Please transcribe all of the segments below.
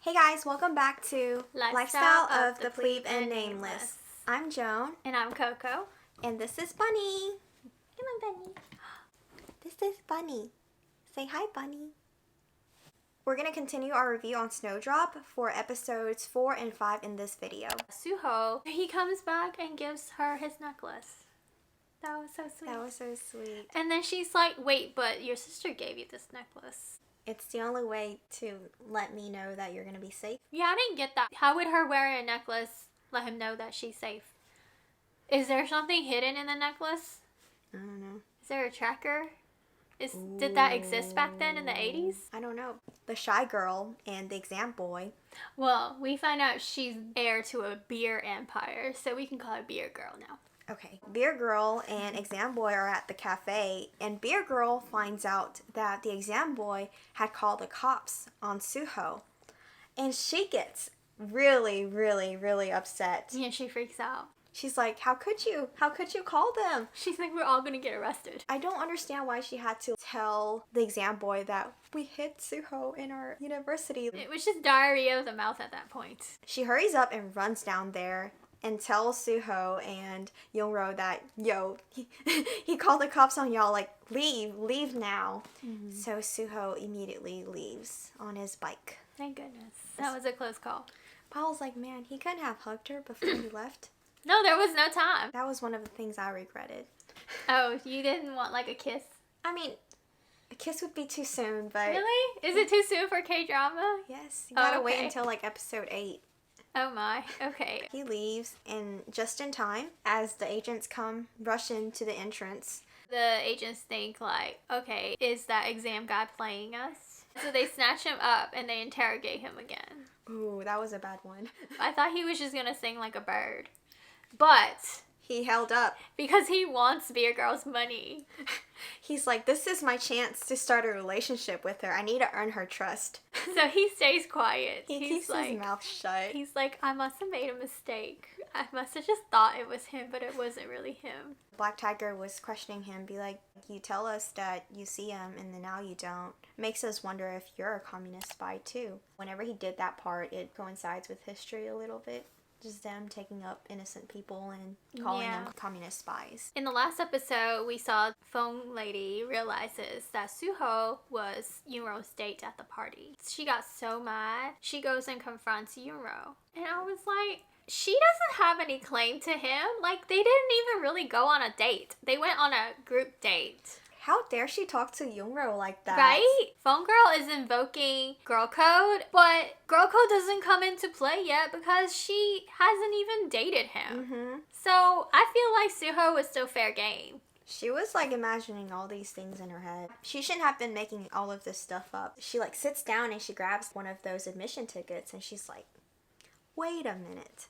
Hey guys, welcome back to Lifestyle of the Plebe Plebe and and Nameless. Nameless. I'm Joan, And I'm Coco. and this is Bunny. Come on, Bunny. This is Bunny. Say hi, Bunny. We're going to continue our review on Snowdrop for episodes 4 and 5 in this video. Suho, he comes back and gives her his necklace. That was so sweet. That was so sweet. And then she's like, wait, but your sister gave you this necklace. It's the only way to let me know that you're going to be safe. Yeah, I didn't get that. How would her wearing a necklace let him know that she's safe? Is there something hidden in the necklace? I don't know. Is there a tracker? Did that exist back then in the 80s? I don't know. The shy girl and the exam boy. Well, we find out she's heir to a beer empire, so we can call her Beer Girl now. Okay, Beer Girl and Exam Boy are at the cafe, and Beer Girl finds out that the Exam Boy had called the cops on Suho. And she gets really, really, really upset. Yeah, she freaks out. She's like, how could you? How could you call them? She's like, we're all gonna get arrested. I don't understand why she had to tell the Exam Boy that we hid Suho in our university. It was just diarrhea of the mouth at that point. She hurries up and runs down there and tells Suho and Youngro that, he called the cops on y'all, like, leave now. Mm-hmm. So Suho immediately leaves on his bike. Thank goodness. That was a close call. Paul's like, man, he couldn't have hugged her before he left. No, there was no time. That was one of the things I regretted. Oh, you didn't want like a kiss? I mean, a kiss would be too soon, but... Really? Is it too soon for Kdrama? Yes, you gotta wait until like episode 8. Oh my, okay. He leaves, and just in time, as the agents come rushing to the entrance. The agents think like, okay, is that exam guy playing us? So they snatch him up and they interrogate him again. Ooh, that was a bad one. I thought he was just gonna sing like a bird. But... he held up. Because he wants Beer Girl's money. He's like, this is my chance to start a relationship with her. I need to earn her trust. So he stays quiet. He keeps his mouth shut. He's like, I must have made a mistake. I must have just thought it was him, but it wasn't really him. Black Tiger was questioning him, be like, you tell us that you see him and then now you don't. Makes us wonder if you're a communist spy too. Whenever he did that part, it coincides with history a little bit. Just them taking up innocent people and calling them communist spies. In the last episode, we saw Phone Lady realizes that Suho was Yunro's date at the party. She got so mad, she goes and confronts Yunro. And I was like, she doesn't have any claim to him. Like, they didn't even really go on a date. They went on a group date. How dare she talk to Youngro like that? Right? Phone Girl is invoking Girl Code, but Girl Code doesn't come into play yet because she hasn't even dated him. Mm-hmm. So I feel like Suho was still fair game. She was like imagining all these things in her head. She shouldn't have been making all of this stuff up. She like sits down and she grabs one of those admission tickets and she's like, wait a minute.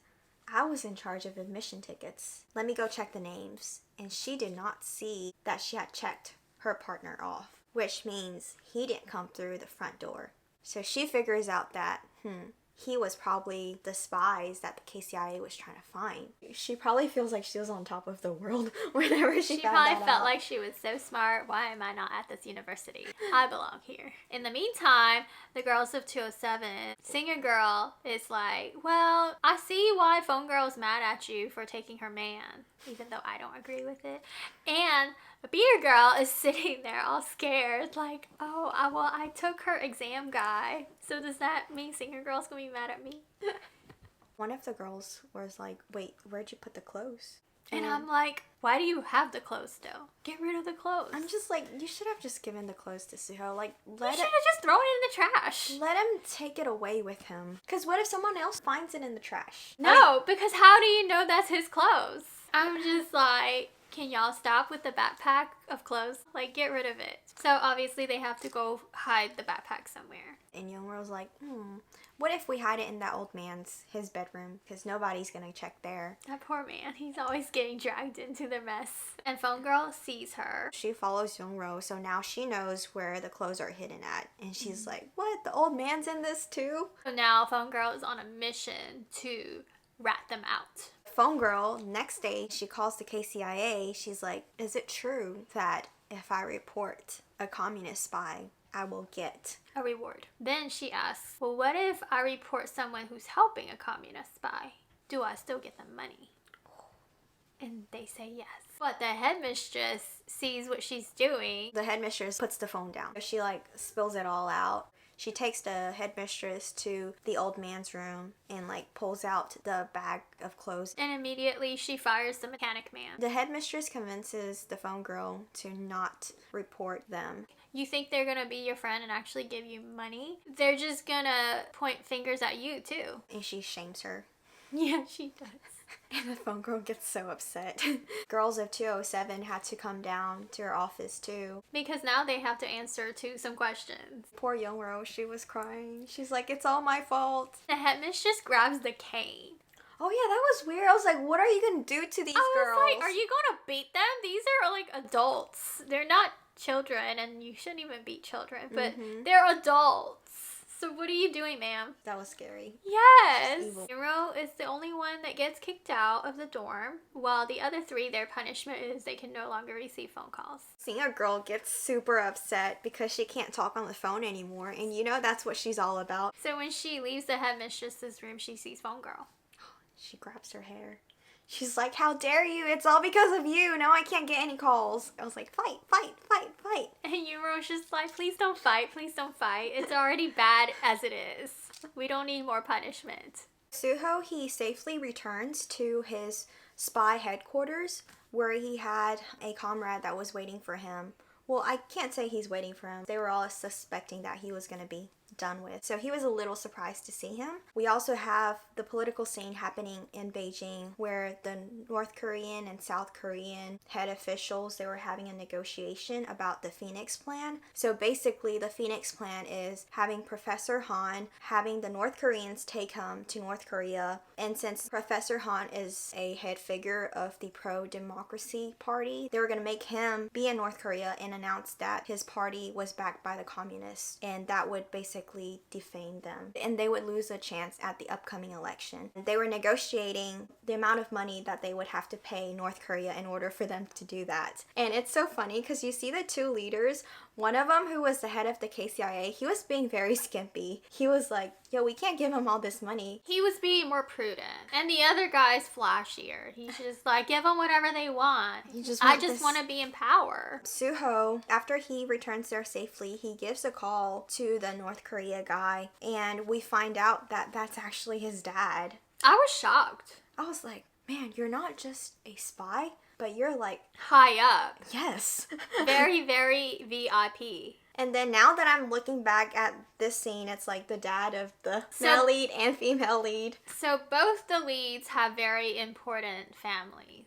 I was in charge of admission tickets. Let me go check the names. And she did not see that she had checked her partner off, which means he didn't come through the front door. So she figures out that, he was probably the spies that the KCIA was trying to find. She probably feels like she was on top of the world whenever she found probably that felt out. like she was so smart. Why am I not at this university? I belong here. In the meantime, the girls of 207, Singer Girl is like, well, I see why Phone Girl's mad at you for taking her man, even though I don't agree with it. And Beer Girl is sitting there all scared, like, oh, I took her exam guy. So does that mean Singer Girl's gonna be mad at me? One of the girls was like, wait, where'd you put the clothes? And I'm like, why do you have the clothes still? Get rid of the clothes. I'm just like, you should have just given the clothes to Suho. Like, you should have just thrown it in the trash. Let him take it away with him. Because what if someone else finds it in the trash? No, because how do you know that's his clothes? I'm just like, can y'all stop with the backpack of clothes? Like, get rid of it. So obviously they have to go hide the backpack somewhere. And Youngro's like, what if we hide it in that old man's, his bedroom? Because nobody's gonna check there. That poor man, he's always getting dragged into the mess. And Phone Girl sees her. She follows Youngro, so now she knows where the clothes are hidden at. And she's like, what? The old man's in this too? So now Phone Girl is on a mission to rat them out. Phone Girl, next day, she calls the KCIA. She's like, is it true that if I report a communist spy, I will get a reward. Then she asks, well, what if I report someone who's helping a communist spy? Do I still get the money? And they say yes. But the headmistress sees what she's doing. The headmistress puts the phone down. She like spills it all out. She takes the headmistress to the old man's room and like pulls out the bag of clothes. And immediately she fires the mechanic man. The headmistress convinces the phone girl to not report them. You think they're gonna be your friend and actually give you money? They're just gonna point fingers at you too. And she shames her. Yeah, she does. And the phone girl gets so upset. Girls of 207 had to come down to her office too. Because now they have to answer to some questions. Poor Youngro, she was crying. She's like, it's all my fault. The headmistress grabs the cane. Oh yeah, that was weird. I was like, what are you gonna do to these girls? I was like, are you gonna beat them? These are like adults. They're not children, and you shouldn't even beat children, but they're adults. So what are you doing, ma'am? That was scary. Yes! Hero is the only one that gets kicked out of the dorm, while the other three, their punishment is they can no longer receive phone calls. Seeing a girl gets super upset because she can't talk on the phone anymore, and you know that's what she's all about. So when she leaves the headmistress's room, she sees Phone Girl. She grabs her hair. She's like, how dare you? It's all because of you. Now I can't get any calls. I was like, fight, fight, fight, fight. And Yuro's just like, please don't fight. Please don't fight. It's already bad as it is. We don't need more punishment. Suho, he safely returns to his spy headquarters where he had a comrade that was waiting for him. Well, I can't say he's waiting for him. They were all suspecting that he was going to be done with. So he was a little surprised to see him. We also have the political scene happening in Beijing where the North Korean and South Korean head officials, they were having a negotiation about the Phoenix Plan. So basically the Phoenix Plan is having Professor Han, having the North Koreans take him to North Korea. And since Professor Han is a head figure of the pro-democracy party, they were going to make him be in North Korea and announce that his party was backed by the communists. And that would basically defame them, and they would lose a chance at the upcoming election. They were negotiating the amount of money that they would have to pay North Korea in order for them to do that. And it's so funny because you see the two leaders. One of them, who was the head of the KCIA, he was being very skimpy. He was like, yo, we can't give him all this money. He was being more prudent. And the other guy's flashier. He's just like, give them whatever they want. I just want to be in power. Suho, after he returns there safely, he gives a call to the North Korea guy, and we find out that that's actually his dad. I was shocked. I was like, man, you're not just a spy, but you're like high up. Yes. Very, very VIP. And then now that I'm looking back at this scene, it's like the dad of the male lead and female lead. So both the leads have very important families.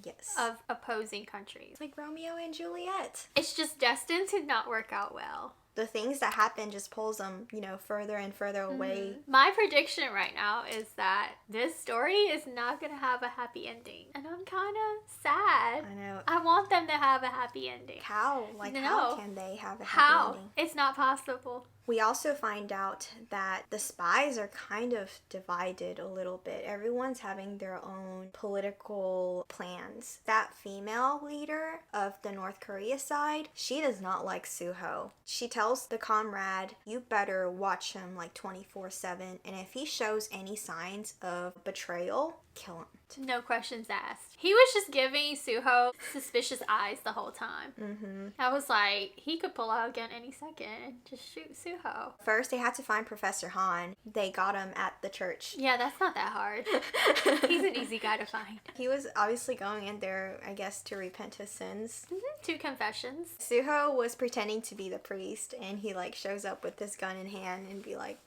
Yes. Of opposing countries. It's like Romeo and Juliet. It's just destined to not work out well. The things that happen just pulls them, further and further away. My prediction right now is that this story is not going to have a happy ending. And I'm kind of sad. I know. I want them to have a happy ending. How? How can they have a happy ending? It's not possible. We also find out that the spies are kind of divided a little bit. Everyone's having their own political plans. That female leader of the North Korea side, she does not like Suho. She tells the comrade, you better watch him like 24/7, and if he shows any signs of betrayal, kill him. No questions asked. He was just giving Suho suspicious eyes the whole time. I was like, he could pull out a gun any second and just shoot Suho. First, they had to find Professor Han. They got him at the church. Yeah, that's not that hard. He's an easy guy to find. He was obviously going in there, I guess, to repent his sins. 2 confessions. Suho was pretending to be the priest, and he shows up with his gun in hand and be like,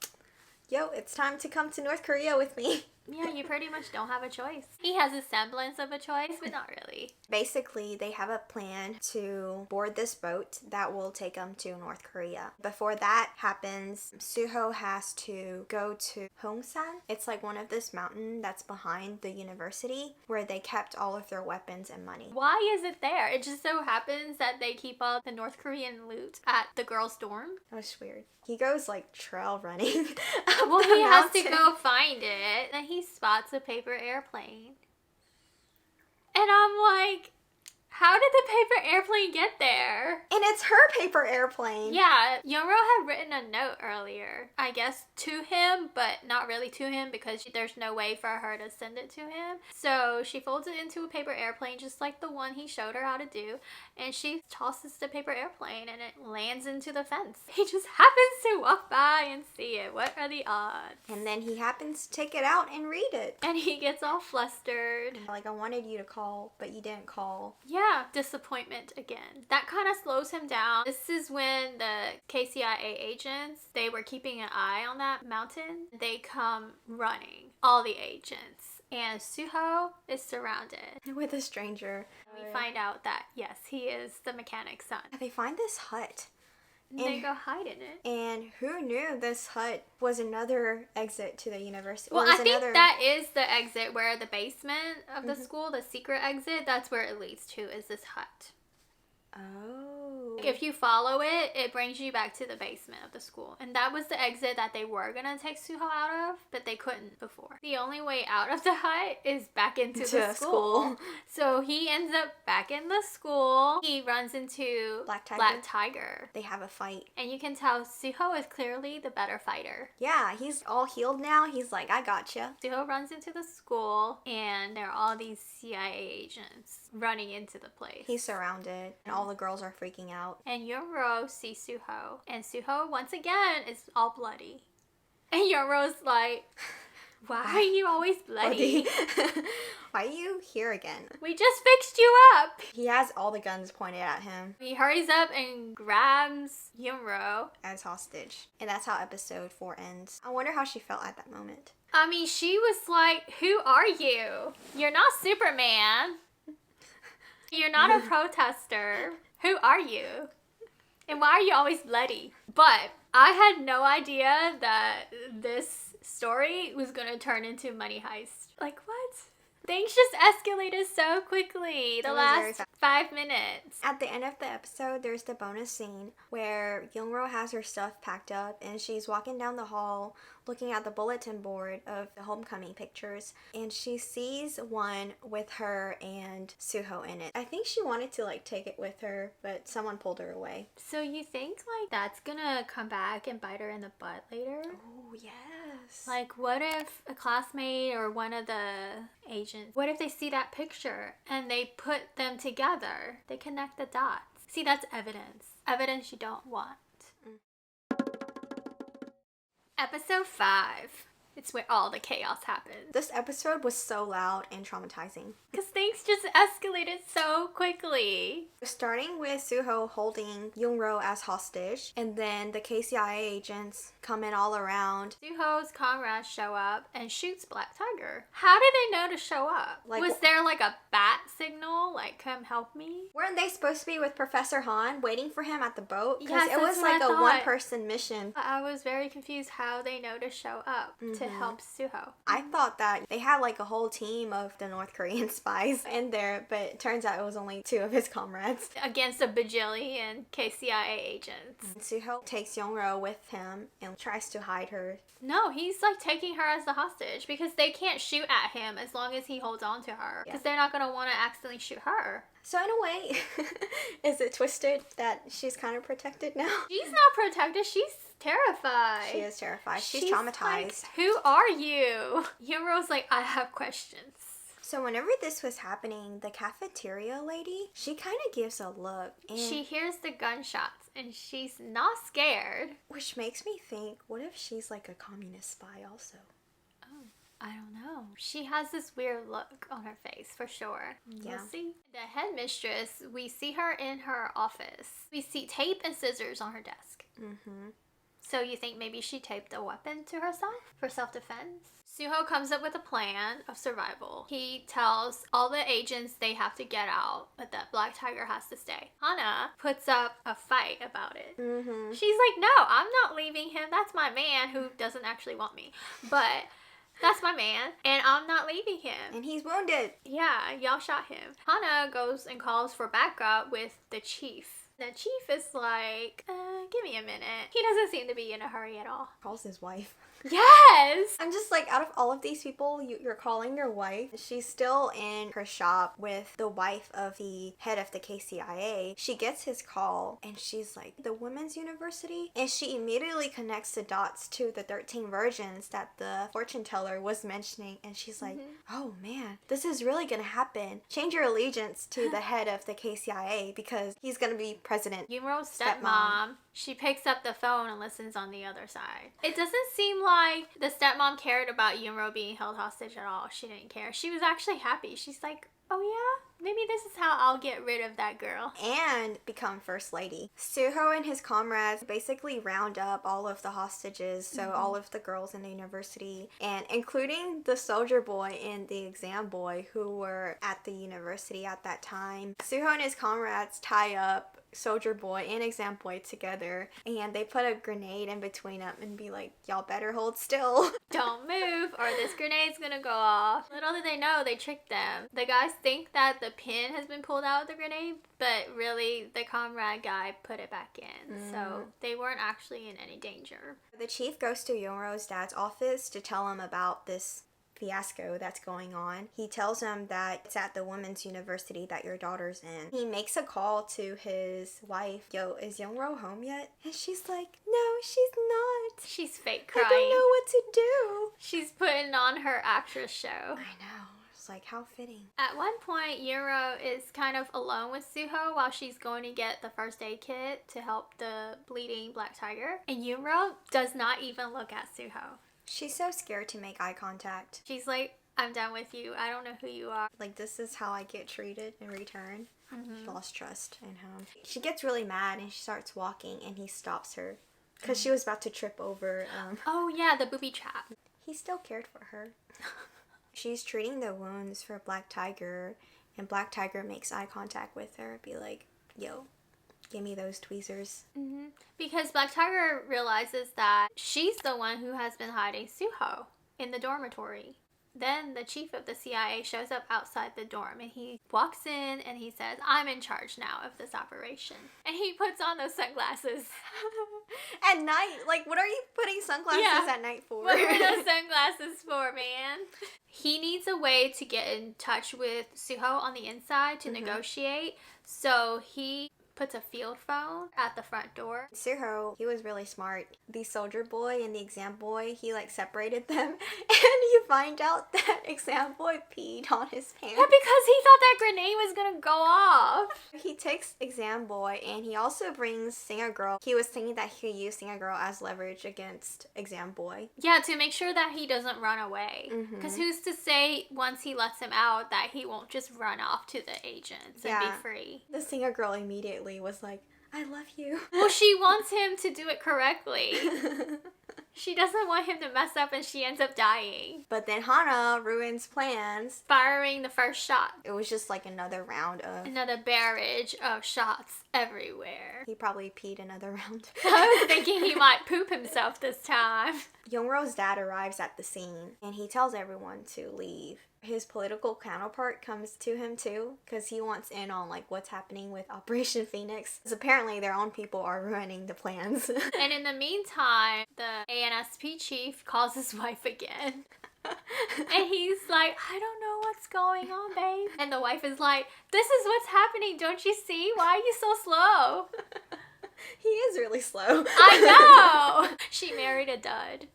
yo, it's time to come to North Korea with me. Yeah, you pretty much don't have a choice. He has a semblance of a choice, but not really. Basically, they have a plan to board this boat that will take them to North Korea. Before that happens, Suho has to go to Hongsan. It's like one of this mountain that's behind the university where they kept all of their weapons and money. Why is it there? It just so happens that they keep all the North Korean loot at the girls' dorm. That was weird. He goes trail running. Well, he has to go find it. And he spots a paper airplane. And I'm like, How did the paper airplane get there? And it's her paper airplane. Yeah, Youngro had written a note earlier, I guess to him, but not really to him because there's no way for her to send it to him. So she folds it into a paper airplane just like the one he showed her how to do, and she tosses the paper airplane and it lands into the fence. He just happens to walk by and see it. What are the odds? And then he happens to take it out and read it. And he gets all flustered. Like, I wanted you to call, but you didn't call. Yeah, disappointment again. That kind of slows him down. This is when the KCIA agents, they were keeping an eye on that mountain. They come running, all the agents. And Suho is surrounded. With a stranger. We find out that, yes, he is the mechanic's son. They find this hut. And they go hide in it. And who knew this hut was another exit to the university? Well, I think that is the exit where the basement of the school, the secret exit, that's where it leads to, is this hut. Oh. If you follow it, it brings you back to the basement of the school. And that was the exit that they were going to take Suho out of, but they couldn't before. The only way out of the hut is back into the school. So he ends up back in the school. He runs into Black Tiger. They have a fight. And you can tell Suho is clearly the better fighter. Yeah, he's all healed now. He's like, I gotcha. Suho runs into the school, and there are all these CIA agents running into the place. He's surrounded, and all the girls are freaking out. And Youngro sees Suho, and Suho once again is all bloody. And Youngro's like, why are you always bloody? Why are you here again? We just fixed you up. He has all the guns pointed at him. He hurries up and grabs Youngro as hostage. And that's how episode 4 ends. I wonder how she felt at that moment. I mean, she was like, who are you? You're not Superman. You're not a protester. Who are you? And why are you always bloody? But I had no idea that this story was going to turn into Money Heist. Like, what? Things just escalated so quickly. The last 5 minutes. At the end of the episode, there's the bonus scene where Youngro has her stuff packed up and she's walking down the hall looking at the bulletin board of the homecoming pictures, and she sees one with her and Suho in it. I think she wanted to like take it with her, but someone pulled her away. So you think like that's gonna come back and bite her in the butt later? Oh, yes. Like, what if a classmate or one of the agents, what if they see that picture and they put them together? They connect the dots. See, that's evidence. Evidence you don't want. Episode 5. It's where all the chaos happens. This episode was so loud and traumatizing. Because things just escalated so quickly. Starting with Suho holding Youngro as hostage, and then the KCIA agents come in all around. Suho's comrades show up and shoots Black Tiger. How did they know to show up? Like, was there like a bat signal? Like, come help me? Weren't they supposed to be with Professor Han waiting for him at the boat? Because Yes, it was that's what like I a thought. one-person mission. I was very confused how they know to show up to help Suho. I thought that they had like a whole team of the North Korean spies in there, but it turns out it was only 2 of his comrades. Against a bajillion KCIA agents. Suho takes Youngro with him and tries to hide her. No, he's like taking her as the hostage because they can't shoot at him as long as he holds on to her. Because they're not going to want to accidentally shoot her. So in a way, is it twisted that she's kind of protected now? She's not protected. She's terrified. She is terrified. She's traumatized. Like, who are you? Youngro's like, I have questions. So whenever this was happening, the cafeteria lady, she kind of gives a look. And She hears the gunshots and she's not scared. which makes me think, what if she's like a communist spy also? I don't know. She has this weird look on her face, for sure. Yeah. We'll see. The headmistress, we see her in her office. We see tape and scissors on her desk. Mm-hmm. So you think maybe she taped a weapon to herself for self-defense? Suho comes up with a plan of survival. He tells all the agents they have to get out, but that Black Tiger has to stay. Hana puts up a fight about it. Mm-hmm. She's like, no, I'm not leaving him. That's my man who doesn't actually want me. But that's my man, and I'm not leaving him. And he's wounded. Yeah, y'all shot him. Hana goes and calls for backup with the chief. The chief is like, give me a minute. He doesn't seem to be in a hurry at all. Calls his wife. Yes! I'm just like, out of all of these people you're calling your wife, she's still in her shop with the wife of the head of the KCIA. She gets his call and she's like, the women's university? And she immediately connects the dots to the 13 virgins that the fortune teller was mentioning. And she's like, oh man, this is really gonna happen. Change your allegiance to the head of the KCIA because he's gonna be president. Yunro's stepmom. She picks up the phone and listens on the other side. It doesn't seem like the stepmom cared about Yunro being held hostage at all. She didn't care. She was actually happy. She's like, oh yeah, maybe this is how I'll get rid of that girl. And become first lady. Suho and his comrades basically round up all of the hostages, so all of the girls in the university, and including the soldier boy and the exam boy who were at the university at that time. Suho and his comrades tie up soldier boy and exam boy together, and they put a grenade in between them and be like, y'all better hold still. Don't move or this grenade's gonna go off. Little did they know, they tricked them. The guys think that the pin has been pulled out of the grenade, but really the comrade guy put it back in. So they weren't actually in any danger. The chief goes to Yunro's dad's office to tell him about this fiasco that's going on. He tells him that it's at the women's university that your daughter's in. He makes a call to his wife. Yo, is Yunro home yet? And she's like, no, she's not. She's fake crying. I don't know what to do. She's putting on her actress show. I know. It's like, how fitting. At one point, Yunro is kind of alone with Suho while she's going to get the first aid kit to help the bleeding black tiger. And Yunro does not even look at Suho. She's so scared to make eye contact. She's like, I'm done with you. I don't know who you are. Like, this is how I get treated in return. She lost trust in him. She gets really mad and she starts walking and he stops her because she was about to trip over. Oh yeah, the booby trap. He still cared for her. She's treating the wounds for Black Tiger and Black Tiger makes eye contact with her. Be like, yo, give me those tweezers. Because Black Tiger realizes that she's the one who has been hiding Suho in the dormitory. Then the chief of the CIA shows up outside the dorm and he walks in and he says, I'm in charge now of this operation. And he puts on those sunglasses. At night? Like, what are you putting sunglasses at night for? What are those sunglasses for, man? He needs a way to get in touch with Suho on the inside to negotiate. So he puts a field phone at the front door. Suho, he was really smart. The soldier boy and the exam boy, he like separated them and you find out that exam boy peed on his pants. Yeah, because he thought that grenade was gonna go off. He takes exam boy and he also brings singer girl. He was thinking that he could use singer girl as leverage against exam boy. Yeah, to make sure that he doesn't run away. Because who's to say once he lets him out that he won't just run off to the agents and be free. The singer girl immediately was like, I love you. Well, she wants him to do it correctly. She doesn't want him to mess up and she ends up dying. But then Hana ruins plans. Firing the first shot. It was just like another round of... Another barrage of shots everywhere. He probably peed another round. I was thinking he might poop himself this time. Youngro's dad arrives at the scene and he tells everyone to leave. His political counterpart comes to him too because he wants in on like what's happening with Operation Phoenix. Because apparently their own people are ruining the plans. And in the meantime, the ANSP chief calls his wife again. And he's like, I don't know what's going on, babe. And the wife is like, this is what's happening. Don't you see? Why are you so slow? He is really slow. I know! She married a dud.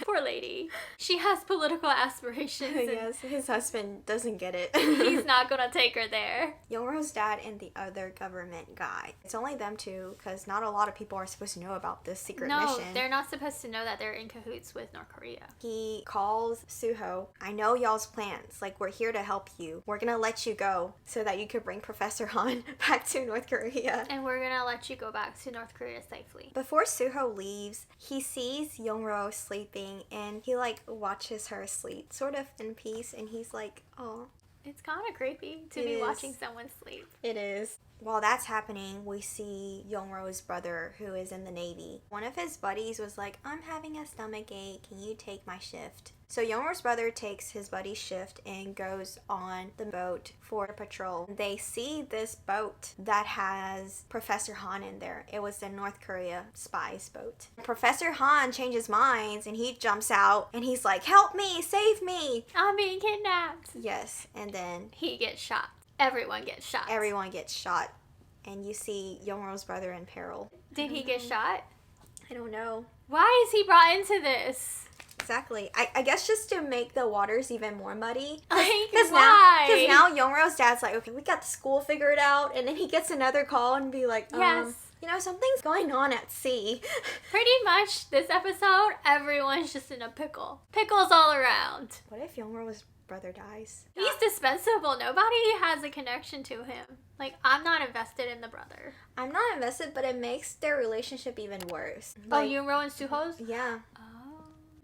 Poor lady. She has political aspirations. Yes, his husband doesn't get it. He's not gonna take her there. Youngro's dad and the other government guy. It's only them two because not a lot of people are supposed to know about this secret mission. No, they're not supposed to know that they're in cahoots with North Korea. He calls Suho. I know y'all's plans. Like, we're here to help you. We're gonna let you go so that you could bring Professor Han back to North Korea. And we're gonna let you go back to North Korea safely. Before Suho leaves, he sees Youngro sleeping and he like watches her sleep sort of in peace and he's like, oh. It's kind of creepy to be watching someone sleep. It is. while that's happening, we see Youngro's brother, who is in the Navy. One of his buddies was like, I'm having a stomach ache, can you take my shift? So Youngro's brother takes his buddy's shift and goes on the boat for a patrol. They see this boat that has Professor Han in there. It was the North Korea spy's boat. Professor Han changes minds and he jumps out and he's like, help me, save me. I'm being kidnapped. Yes, and then He gets shot. Everyone gets shot. everyone gets shot. And you see Youngro's brother in peril. Did he get shot? I don't know. Why is he brought into this? Exactly. I guess just to make the waters even more muddy. Like, Because why? now Youngro's dad's like, okay, we got the school figured out. And then he gets another call and be like, Yes. you know, something's going on at sea. Pretty much this episode, everyone's just in a pickle. Pickles all around. What if Youngro's brother dies? He's dispensable. Nobody has a connection to him. Like, I'm not invested in the brother. I'm not invested, but it makes their relationship even worse. Oh, Like, Youngro and Suho's? yeah. Oh.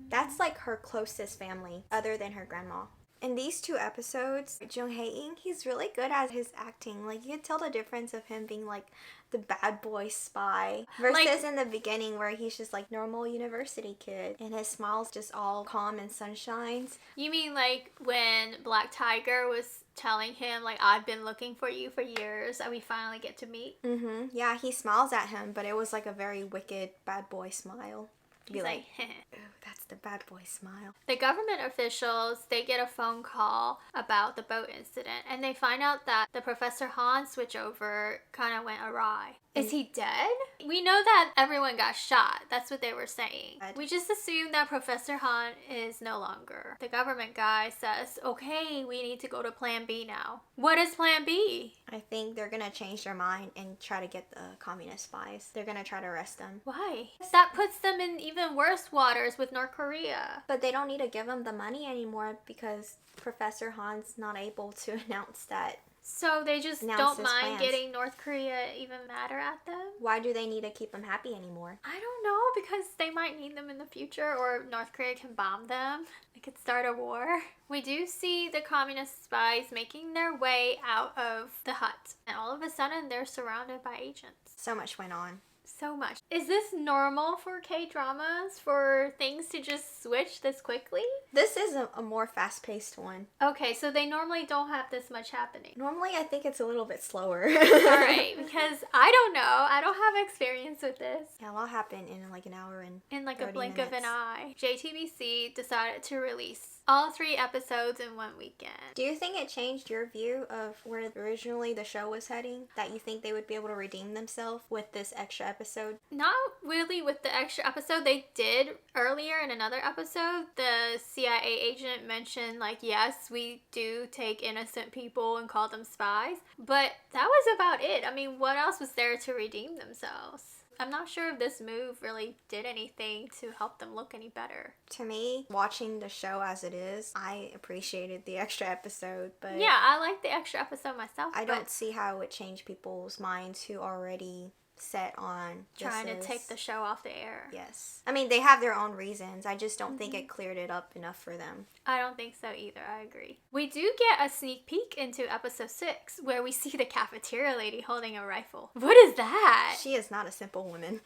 That's like her closest family, other than her grandma. In these 2 episodes, Jung Hae-in, he's really good at his acting. Like, you can tell the difference of him being like the bad boy spy versus in the beginning where he's just like normal university kid and his smile's just all calm and sunshines. You mean like when Black Tiger was telling him, like, I've been looking for you for years and we finally get to meet? Mm-hmm. Yeah, he smiles at him, but it was like a very wicked bad boy smile. He's like, ooh, that's the bad boy smile. The government officials, they get a phone call about the boat incident and they find out that the Professor Han switchover kind of went awry. Is he dead? We know that everyone got shot. That's what they were saying. We just assume that Professor Han is no longer. The government guy says, okay, we need to go to Plan B now. What is Plan B? I think they're gonna change their mind and try to get the communist spies. They're gonna try to arrest them. Why? That puts them in even worse waters with North Korea. But they don't need to give them the money anymore because Professor Han's not able to announce that. So they just Announce don't his mind plans. getting North Korea even madder at them? Why do they need to keep them happy anymore? I don't know, because they might need them in the future, or North Korea can bomb them. They could start a war. We do see the communist spies making their way out of the hut, and all of a sudden they're surrounded by agents. So much went on. So much. Is this normal for K-dramas, for things to just switch this quickly? This is a more fast-paced one. Okay, so they normally don't have this much happening. Normally, I think it's a little bit slower. Alright, because I don't know. I don't have experience with this. Yeah, a lot happened in like an hour and In like a 30 blink of an minutes. eye. JTBC decided to release all 3 episodes in one weekend. Do you think it changed your view of where originally the show was heading? That you think they would be able to redeem themselves with this extra episode? Not really with the extra episode. They did earlier in another episode. The CIA agent mentioned, like, yes, we do take innocent people and call them spies. But that was about it. I mean, what else was there to redeem themselves? I'm not sure if this move really did anything to help them look any better. To me, watching the show as it is, I appreciated the extra episode, but Yeah, I like the extra episode myself. I but don't see how it would change people's minds who already set on trying this to is- take the show off the air. Yes. I mean, they have their own reasons. I just don't think it cleared it up enough for them. I don't think so either. I agree. We do get a sneak peek into episode 6 where we see the cafeteria lady holding a rifle. What is that? She is not a simple woman.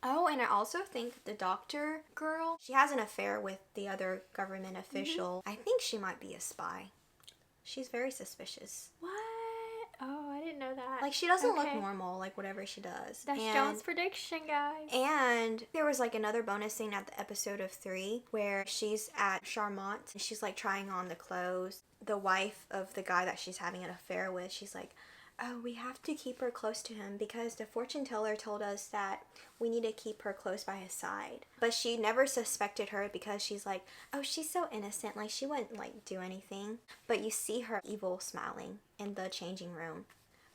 Oh, and I also think the doctor girl, she has an affair with the other government official. I think she might be a spy. She's very suspicious. What? Oh, I didn't know that. Like, she doesn't look Okay. normal, like, whatever she does. That's And- Joan's prediction, guys. And there was like another bonus scene at the episode of 3 where she's at Charmant and she's like trying on the clothes. The wife of the guy that she's having an affair with, she's like, oh, we have to keep her close to him because the fortune teller told us that we need to keep her close by his side. But she never suspected her because she's like, oh, she's so innocent, like she wouldn't like do anything. But you see her evil smiling in the changing room.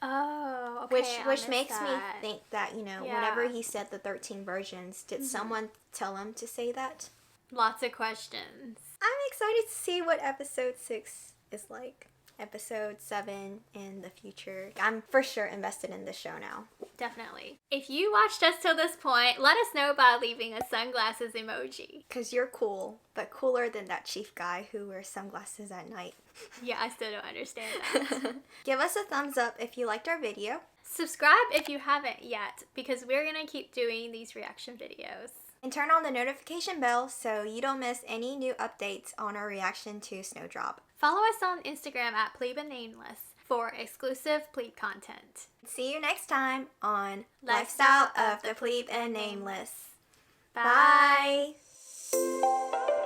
Oh, okay. I Which missed makes that. me think that, you know, Yeah. whenever he said the 13 virgins, did someone tell him to say that? Lots of questions. I'm excited to see what episode 6 is like. episode 7 in the future. I'm for sure invested in this show now. Definitely. If you watched us till this point, let us know by leaving a sunglasses emoji. Because you're cool, but cooler than that chief guy who wears sunglasses at night. Yeah, I still don't understand that. Give us a thumbs up if you liked our video. Subscribe if you haven't yet, because we're going to keep doing these reaction videos. And turn on the notification bell so you don't miss any new updates on our reaction to Snowdrop. Follow us on Instagram at PLEB Nameless for exclusive Plebe content. See you next time on Lifestyle of the Plebe and Nameless. Bye. Bye.